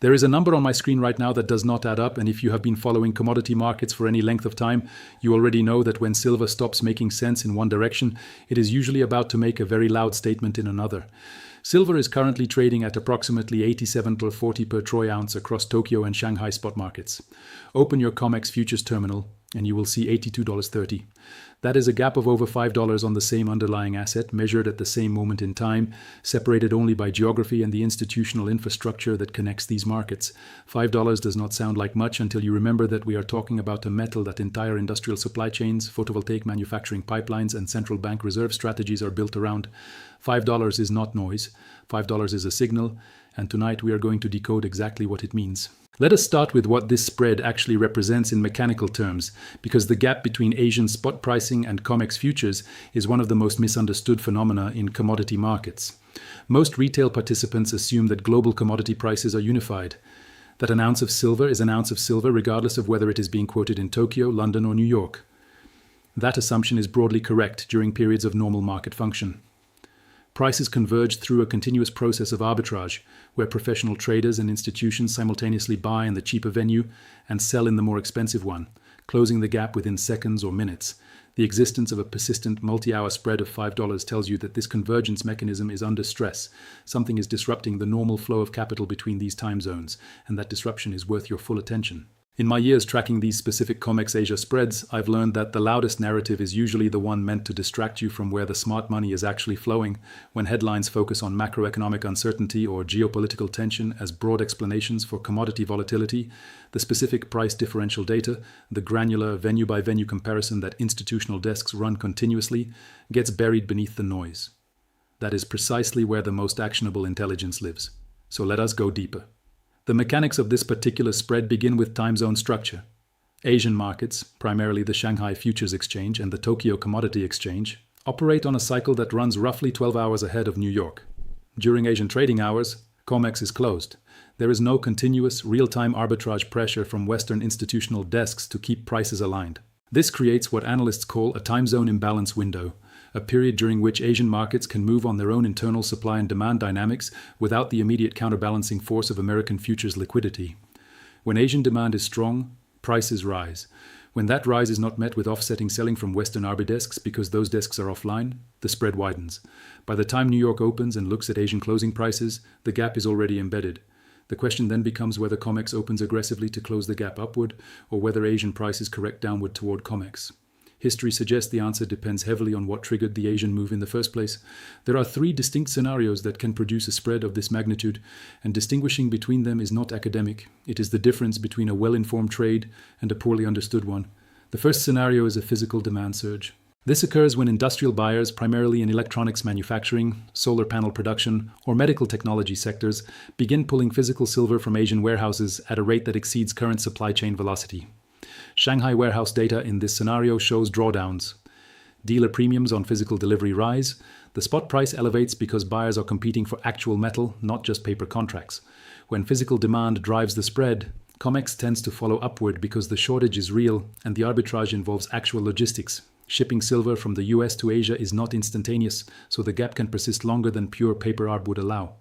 There is a number on my screen right now that does not add up, and if you have been following commodity markets for any length of time, you already know that when silver stops making sense in one direction, it is usually about to make a very loud statement in another. Silver is currently trading at approximately $87.40 per troy ounce across Tokyo and Shanghai spot markets. Open your COMEX futures terminal and you will see $82.30. That is a gap of over $5 on the same underlying asset, measured at the same moment in time, separated only by geography and the institutional infrastructure that connects these markets. $5 does not sound like much until you remember that we are talking about a metal that entire industrial supply chains, photovoltaic manufacturing pipelines, and central bank reserve strategies are built around. $5 is not noise. $5 is a signal, and tonight we are going to decode exactly what it means. Let us start with what this spread actually represents in mechanical terms, because the gap between Asian spot pricing and COMEX futures is one of the most misunderstood phenomena in commodity markets. Most retail participants assume that global commodity prices are unified, that an ounce of silver is an ounce of silver regardless of whether it is being quoted in Tokyo, London, or New York. That assumption is broadly correct during periods of normal market function. Prices converge through a continuous process of arbitrage, where professional traders and institutions simultaneously buy in the cheaper venue and sell in the more expensive one, closing the gap within seconds or minutes. The existence of a persistent multi-hour spread of $5 tells you that this convergence mechanism is under stress. Something is disrupting the normal flow of capital between these time zones, and that disruption is worth your full attention. In my years tracking these specific COMEX Asia spreads, I've learned that the loudest narrative is usually the one meant to distract you from where the smart money is actually flowing. When headlines focus on macroeconomic uncertainty or geopolitical tension as broad explanations for commodity volatility, the specific price differential data, the granular venue-by-venue comparison that institutional desks run continuously, gets buried beneath the noise. That is precisely where the most actionable intelligence lives. So let us go deeper. The mechanics of this particular spread begin with time zone structure. Asian markets, primarily the Shanghai Futures Exchange and the Tokyo Commodity Exchange, operate on a cycle that runs roughly 12 hours ahead of New York. During Asian trading hours, COMEX is closed. There is no continuous, real-time arbitrage pressure from Western institutional desks to keep prices aligned. This creates what analysts call a time zone imbalance window, a period during which Asian markets can move on their own internal supply and demand dynamics without the immediate counterbalancing force of American futures liquidity. When Asian demand is strong, prices rise. When that rise is not met with offsetting selling from Western arbi desks because those desks are offline, the spread widens. By the time New York opens and looks at Asian closing prices, the gap is already embedded. The question then becomes whether COMEX opens aggressively to close the gap upward, or whether Asian prices correct downward toward COMEX. History suggests the answer depends heavily on what triggered the Asian move in the first place. There are three distinct scenarios that can produce a spread of this magnitude, and distinguishing between them is not academic. It is the difference between a well-informed trade and a poorly understood one. The first scenario is a physical demand surge. This occurs when industrial buyers, primarily in electronics manufacturing, solar panel production, or medical technology sectors, begin pulling physical silver from Asian warehouses at a rate that exceeds current supply chain velocity. Shanghai warehouse data in this scenario shows drawdowns. Dealer premiums on physical delivery rise. The spot price elevates because buyers are competing for actual metal, not just paper contracts. When physical demand drives the spread, COMEX tends to follow upward because the shortage is real and the arbitrage involves actual logistics. Shipping silver from the US to Asia is not instantaneous, so the gap can persist longer than pure paper arb would allow.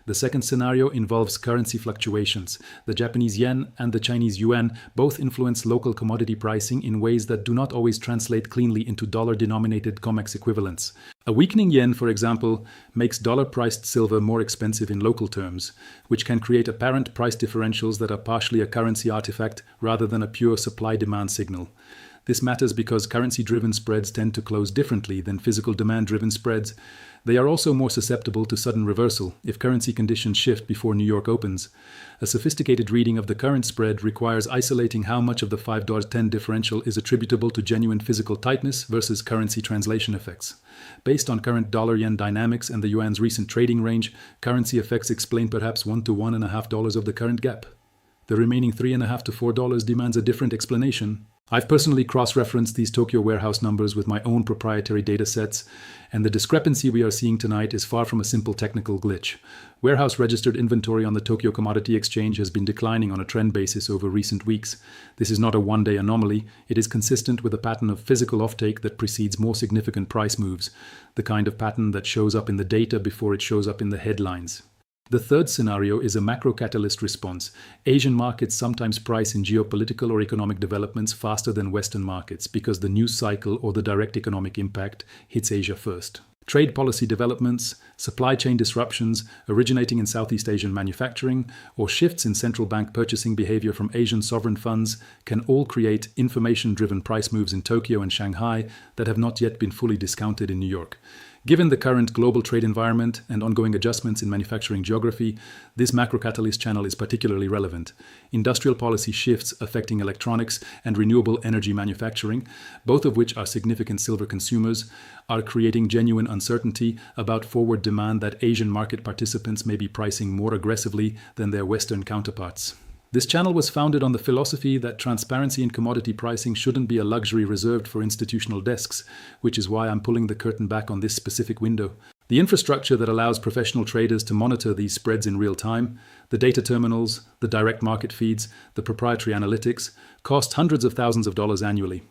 The second scenario involves currency fluctuations. The Japanese yen and the Chinese yuan both influence local commodity pricing in ways that do not always translate cleanly into dollar-denominated COMEX equivalents. A weakening yen, for example, makes dollar-priced silver more expensive in local terms, which can create apparent price differentials that are partially a currency artifact rather than a pure supply-demand signal. This matters because currency-driven spreads tend to close differently than physical demand-driven spreads. They are also more susceptible to sudden reversal if currency conditions shift before New York opens. A sophisticated reading of the current spread requires isolating how much of the $5.10 differential is attributable to genuine physical tightness versus currency translation effects. Based on current dollar-yen dynamics and the yuan's recent trading range, currency effects explain perhaps $1 to $1.50 of the current gap. The remaining $3.50 to $4 demands a different explanation. I've personally cross-referenced these Tokyo warehouse numbers with my own proprietary data sets, and the discrepancy we are seeing tonight is far from a simple technical glitch. Warehouse registered inventory on the Tokyo Commodity Exchange has been declining on a trend basis over recent weeks. This is not a one-day anomaly. It is consistent with a pattern of physical offtake that precedes more significant price moves, the kind of pattern that shows up in the data before it shows up in the headlines. The third scenario is a macro-catalyst response. Asian markets sometimes price in geopolitical or economic developments faster than Western markets because the news cycle or the direct economic impact hits Asia first. Trade policy developments, supply chain disruptions originating in Southeast Asian manufacturing, or shifts in central bank purchasing behavior from Asian sovereign funds can all create information-driven price moves in Tokyo and Shanghai that have not yet been fully discounted in New York. Given the current global trade environment and ongoing adjustments in manufacturing geography, this macro-catalyst channel is particularly relevant. Industrial policy shifts affecting electronics and renewable energy manufacturing, both of which are significant silver consumers, are creating genuine uncertainty about forward demand that Asian market participants may be pricing more aggressively than their Western counterparts. This channel was founded on the philosophy that transparency in commodity pricing shouldn't be a luxury reserved for institutional desks, which is why I'm pulling the curtain back on this specific window. The infrastructure that allows professional traders to monitor these spreads in real time, the data terminals, the direct market feeds, the proprietary analytics, cost hundreds of thousands of dollars annually.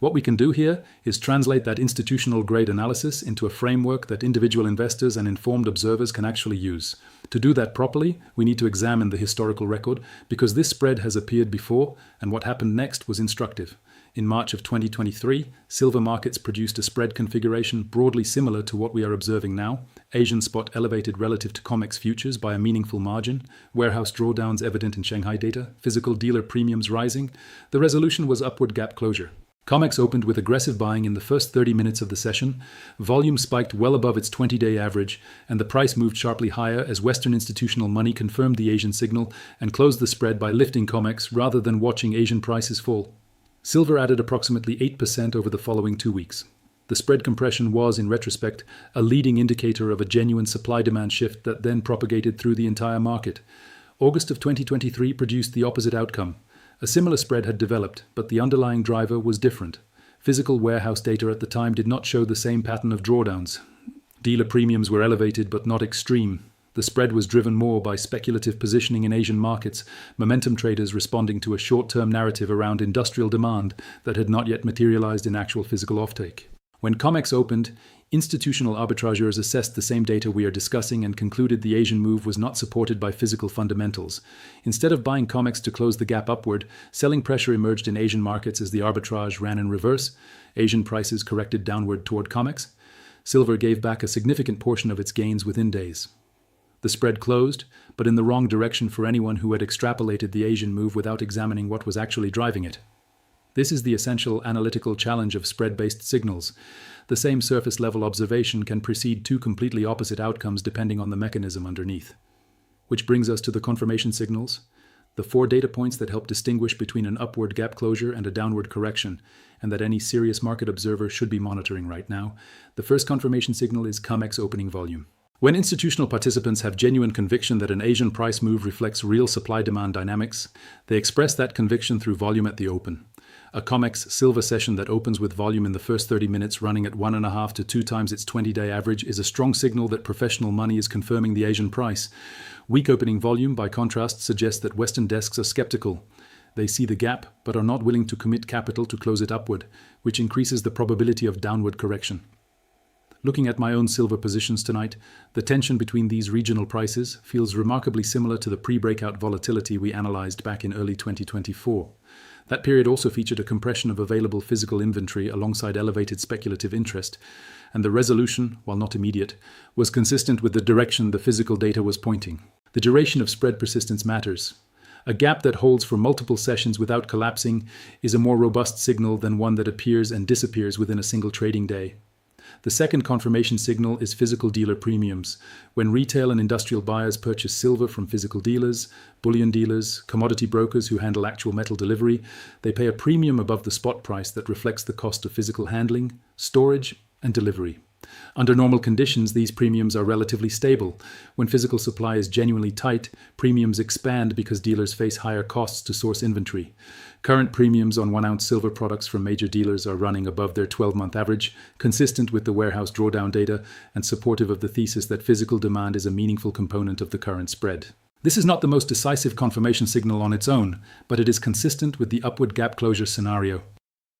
What we can do here is translate that institutional-grade analysis into a framework that individual investors and informed observers can actually use. To do that properly, we need to examine the historical record because this spread has appeared before, and what happened next was instructive. In March of 2023, silver markets produced a spread configuration broadly similar to what we are observing now. Asian spot elevated relative to COMEX futures by a meaningful margin, warehouse drawdowns evident in Shanghai data, physical dealer premiums rising. The resolution was upward gap closure. COMEX opened with aggressive buying in the first 30 minutes of the session, volume spiked well above its 20-day average, and the price moved sharply higher as Western institutional money confirmed the Asian signal and closed the spread by lifting COMEX rather than watching Asian prices fall. Silver added approximately 8% over the following 2 weeks. The spread compression was, in retrospect, a leading indicator of a genuine supply-demand shift that then propagated through the entire market. August of 2023 produced the opposite outcome. A similar spread had developed, but the underlying driver was different. Physical warehouse data at the time did not show the same pattern of drawdowns. Dealer premiums were elevated but not extreme. The spread was driven more by speculative positioning in Asian markets, momentum traders responding to a short-term narrative around industrial demand that had not yet materialized in actual physical offtake. When COMEX opened, institutional arbitrageurs assessed the same data we are discussing and concluded the Asian move was not supported by physical fundamentals. Instead of buying COMEX to close the gap upward, selling pressure emerged in Asian markets as the arbitrage ran in reverse. Asian prices corrected downward toward COMEX. Silver gave back a significant portion of its gains within days. The spread closed, but in the wrong direction for anyone who had extrapolated the Asian move without examining what was actually driving it. This is the essential analytical challenge of spread-based signals. The same surface-level observation can precede two completely opposite outcomes depending on the mechanism underneath. Which brings us to the confirmation signals, the 4 data points that help distinguish between an upward gap closure and a downward correction, and that any serious market observer should be monitoring right now. The first confirmation signal is COMEX opening volume. When institutional participants have genuine conviction that an Asian price move reflects real supply-demand dynamics, they express that conviction through volume at the open. A COMEX silver session that opens with volume in the first 30 minutes running at 1.5 to 2 times its 20-day average is a strong signal that professional money is confirming the Asian price. Weak opening volume, by contrast, suggests that Western desks are skeptical. They see the gap, but are not willing to commit capital to close it upward, which increases the probability of downward correction. Looking at my own silver positions tonight, the tension between these regional prices feels remarkably similar to the pre-breakout volatility we analyzed back in early 2024. That period also featured a compression of available physical inventory alongside elevated speculative interest, and the resolution, while not immediate, was consistent with the direction the physical data was pointing. The duration of spread persistence matters. A gap that holds for multiple sessions without collapsing is a more robust signal than one that appears and disappears within a single trading day. The second confirmation signal is physical dealer premiums. When retail and industrial buyers purchase silver from physical dealers, bullion dealers, commodity brokers who handle actual metal delivery, they pay a premium above the spot price that reflects the cost of physical handling, storage, and delivery. Under normal conditions, these premiums are relatively stable. When physical supply is genuinely tight, premiums expand because dealers face higher costs to source inventory. Current premiums on 1-ounce silver products from major dealers are running above their 12-month average, consistent with the warehouse drawdown data and supportive of the thesis that physical demand is a meaningful component of the current spread. This is not the most decisive confirmation signal on its own, but it is consistent with the upward gap closure scenario.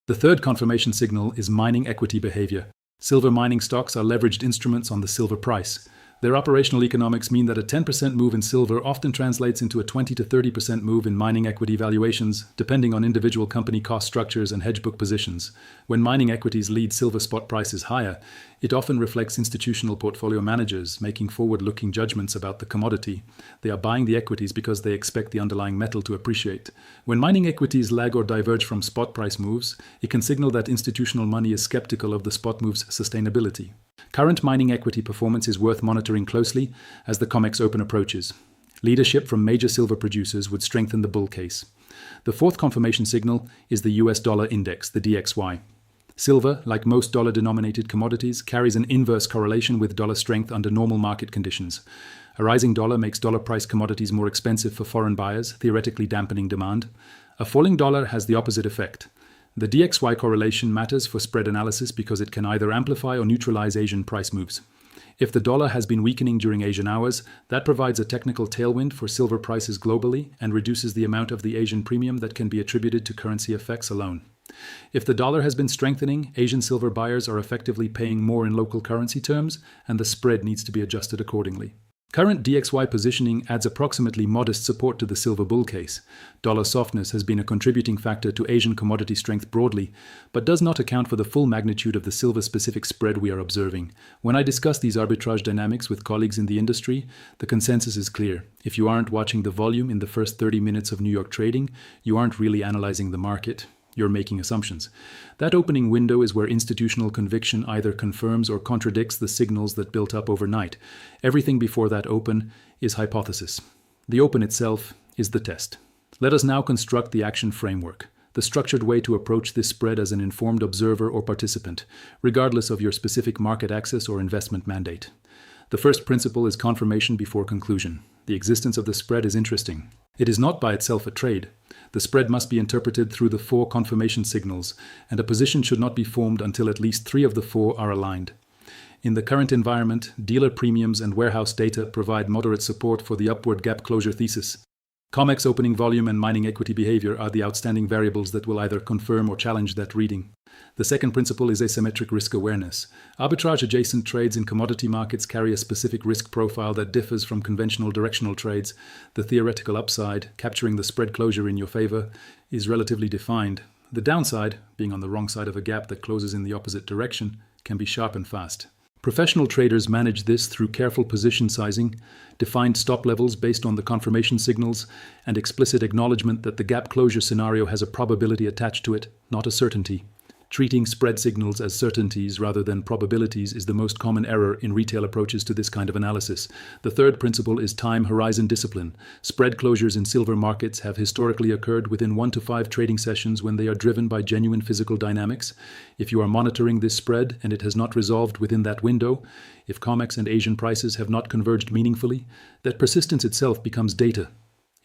The third confirmation signal is mining equity behavior. Silver mining stocks are leveraged instruments on the silver price. Their operational economics mean that a 10% move in silver often translates into a 20 to 30% move in mining equity valuations, depending on individual company cost structures and hedge book positions. When mining equities lead silver spot prices higher, it often reflects institutional portfolio managers making forward-looking judgments about the commodity. They are buying the equities because they expect the underlying metal to appreciate. When mining equities lag or diverge from spot price moves, it can signal that institutional money is skeptical of the spot move's sustainability. Current mining equity performance is worth monitoring closely as the COMEX Open approaches. Leadership from major silver producers would strengthen the bull case. The fourth confirmation signal is the US dollar index, the DXY. Silver, like most dollar-denominated commodities, carries an inverse correlation with dollar strength under normal market conditions. A rising dollar makes dollar-priced commodities more expensive for foreign buyers, theoretically dampening demand. A falling dollar has the opposite effect. The DXY correlation matters for spread analysis because it can either amplify or neutralize Asian price moves. If the dollar has been weakening during Asian hours, that provides a technical tailwind for silver prices globally and reduces the amount of the Asian premium that can be attributed to currency effects alone. If the dollar has been strengthening, Asian silver buyers are effectively paying more in local currency terms, and the spread needs to be adjusted accordingly. Current DXY positioning adds approximately modest support to the silver bull case. Dollar softness has been a contributing factor to Asian commodity strength broadly, but does not account for the full magnitude of the silver-specific spread we are observing. When I discuss these arbitrage dynamics with colleagues in the industry, the consensus is clear. If you aren't watching the volume in the first 30 minutes of New York trading, you aren't really analyzing the market. You're making assumptions. That opening window is where institutional conviction either confirms or contradicts the signals that built up overnight. Everything before that open is hypothesis. The open itself is the test. Let us now construct the action framework, the structured way to approach this spread as an informed observer or participant, regardless of your specific market access or investment mandate. The first principle is confirmation before conclusion. The existence of the spread is interesting. It is not by itself a trade. The spread must be interpreted through the 4 confirmation signals, and a position should not be formed until at least 3 of the 4 are aligned. In the current environment, dealer premiums and warehouse data provide moderate support for the upward gap closure thesis. COMEX opening volume and mining equity behavior are the outstanding variables that will either confirm or challenge that reading. The second principle is asymmetric risk awareness. Arbitrage-adjacent trades in commodity markets carry a specific risk profile that differs from conventional directional trades. The theoretical upside, capturing the spread closure in your favor, is relatively defined. The downside, being on the wrong side of a gap that closes in the opposite direction, can be sharp and fast. Professional traders manage this through careful position sizing, defined stop levels based on the confirmation signals, and explicit acknowledgement that the gap closure scenario has a probability attached to it, not a certainty. Treating spread signals as certainties rather than probabilities is the most common error in retail approaches to this kind of analysis. The third principle is time horizon discipline. Spread closures in silver markets have historically occurred within 1 to 5 trading sessions when they are driven by genuine physical dynamics. If you are monitoring this spread and it has not resolved within that window, if COMEX and Asian prices have not converged meaningfully, that persistence itself becomes data.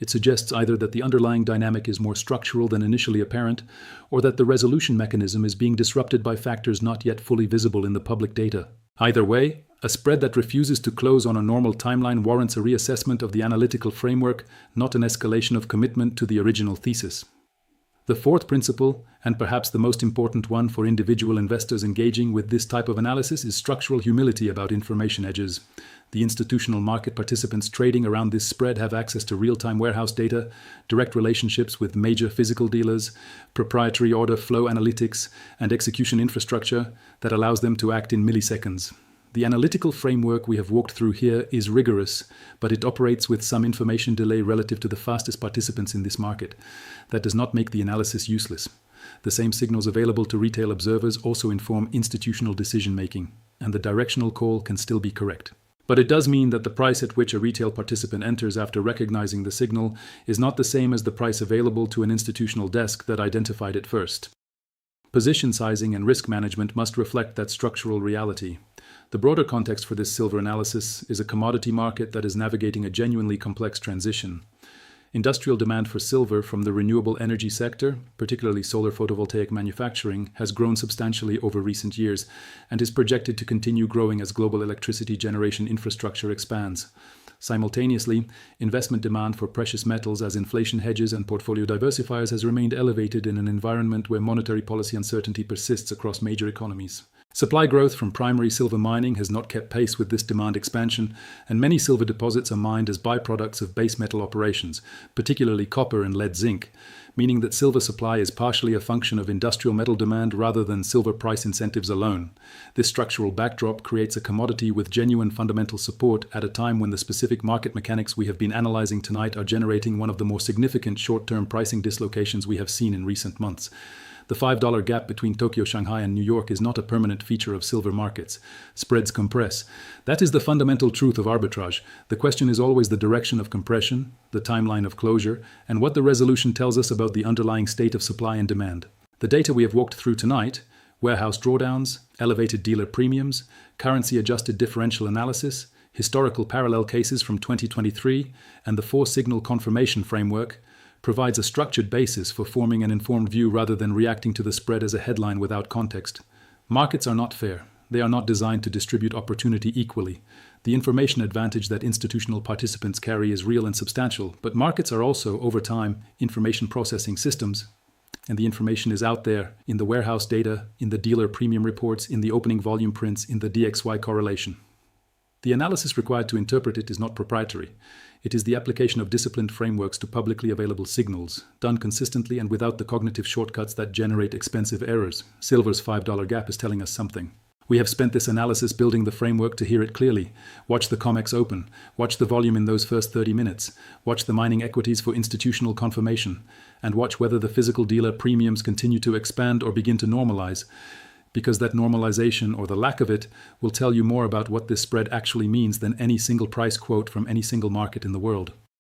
It suggests either that the underlying dynamic is more structural than initially apparent, or that the resolution mechanism is being disrupted by factors not yet fully visible in the public data. Either way, a spread that refuses to close on a normal timeline warrants a reassessment of the analytical framework, not an escalation of commitment to the original thesis. The fourth principle, and perhaps the most important one for individual investors engaging with this type of analysis, is structural humility about information edges. The institutional market participants trading around this spread have access to real-time warehouse data, direct relationships with major physical dealers, proprietary order flow analytics, and execution infrastructure that allows them to act in milliseconds. The analytical framework we have walked through here is rigorous, but it operates with some information delay relative to the fastest participants in this market. That does not make the analysis useless. The same signals available to retail observers also inform institutional decision-making, and the directional call can still be correct. But it does mean that the price at which a retail participant enters after recognizing the signal is not the same as the price available to an institutional desk that identified it first. Position sizing and risk management must reflect that structural reality. The broader context for this silver analysis is a commodity market that is navigating a genuinely complex transition. Industrial demand for silver from the renewable energy sector, particularly solar photovoltaic manufacturing, has grown substantially over recent years and is projected to continue growing as global electricity generation infrastructure expands. Simultaneously, investment demand for precious metals as inflation hedges and portfolio diversifiers has remained elevated in an environment where monetary policy uncertainty persists across major economies. Supply growth from primary silver mining has not kept pace with this demand expansion, and many silver deposits are mined as byproducts of base metal operations, particularly copper and lead zinc, meaning that silver supply is partially a function of industrial metal demand rather than silver price incentives alone. This structural backdrop creates a commodity with genuine fundamental support at a time when the specific market mechanics we have been analyzing tonight are generating one of the more significant short-term pricing dislocations we have seen in recent months. The $5 gap between Tokyo, Shanghai, and New York is not a permanent feature of silver markets. Spreads compress. That is the fundamental truth of arbitrage. The question is always the direction of compression, the timeline of closure, and what the resolution tells us about the underlying state of supply and demand. The data we have walked through tonight, warehouse drawdowns, elevated dealer premiums, currency-adjusted differential analysis, historical parallel cases from 2023, and the four-signal confirmation framework, provides a structured basis for forming an informed view rather than reacting to the spread as a headline without context. Markets are not fair. They are not designed to distribute opportunity equally. The information advantage that institutional participants carry is real and substantial, but markets are also, over time, information processing systems. And the information is out there in the warehouse data, in the dealer premium reports, in the opening volume prints, in the DXY correlation. The analysis required to interpret it is not proprietary. It is the application of disciplined frameworks to publicly available signals, done consistently and without the cognitive shortcuts that generate expensive errors. Silver's $5 gap is telling us something. We have spent this analysis building the framework to hear it clearly. Watch the COMEX open. Watch the volume in those first 30 minutes. Watch the mining equities for institutional confirmation. And watch whether the physical dealer premiums continue to expand or begin to normalize, because that normalization, or the lack of it, will tell you more about what this spread actually means than any single price quote from any single market in the world.